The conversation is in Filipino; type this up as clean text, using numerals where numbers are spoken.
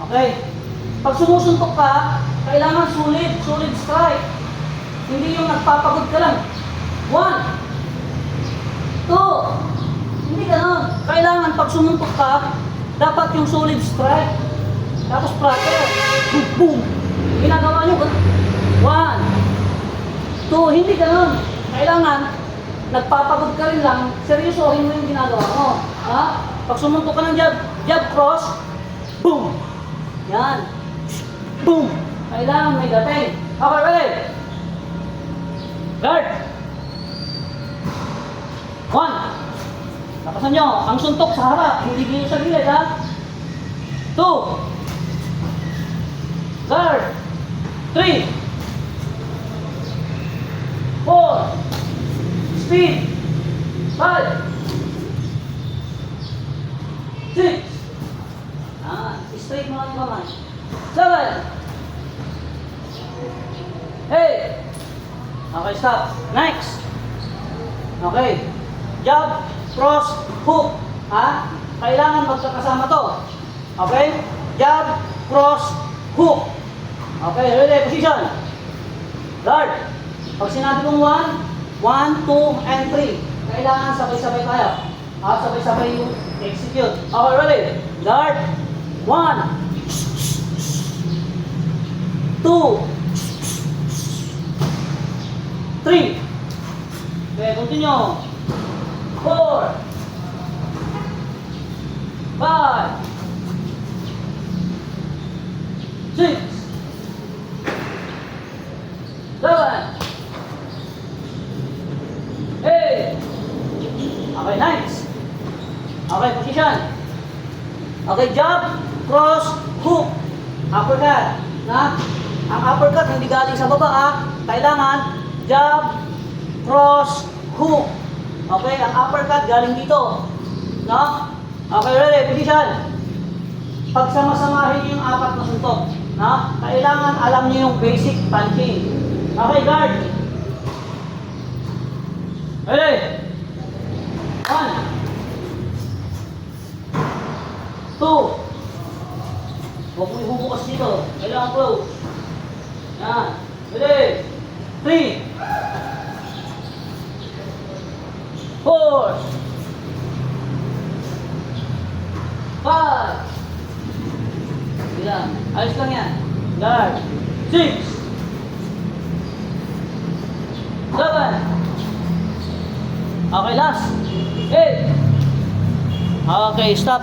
Okay? Pag sumusuntok ka, kailangan solid strike. Hindi yung nagpapagod ka lang. 1, 2, hindi ganun. Kailangan pag sumuntok ka, dapat yung solid strike. Tapos proper. Boom, boom. Ginagawa nyo, 1, 2, hindi ganun. Kailangan, nagpapagod ka rin lang, seryosohin mo yung ginagawa mo. Ha? Pag sumuntok ka ng jab cross, boom. Yan. Boom. Kailangan may dating. Okay, ready? Guard. 1. Lapasan nyo. Ang suntok sa harap. Hindi dito sa gilid, ha? 2. Guard. 3. 4. Speed. 5. 6. Straight mo lang yung kamay. 7. 8. Okay, stop. Next. Okay. Jab, cross, hook. Ha? Kailangan magkakasama to. Okay? Jab, cross, hook. Okay, ready? Position. Guard. Pag sinabi kong 1, 2, and 3. Kailangan sabay-sabay tayo. Sabay-sabay yung execute. Okay, ready? Guard. 1, 2, 3. Okay, continue. 4, 5, 6, 7, 8. Okay, nice. Okay, position. Okay, jab, cross, hook. Uppercut. Na? Ang uppercut hindi galing sa baba, ha? Kailangan jab, cross, hook. Okay, ang uppercut galing dito. No? Okay, ready? Position. Pagsama-samahin niyo yung apat na suntok. No? Kailangan alam niyo yung basic punching. Okay, guard. Ready? 1, 2. Huwag mo ibubukas dito. Kailangan close. Yan. Ready? 3. 4. 5. Yan. Ayos lang yan. Guard. 6. 7. Okay, last. 8. Okay, stop.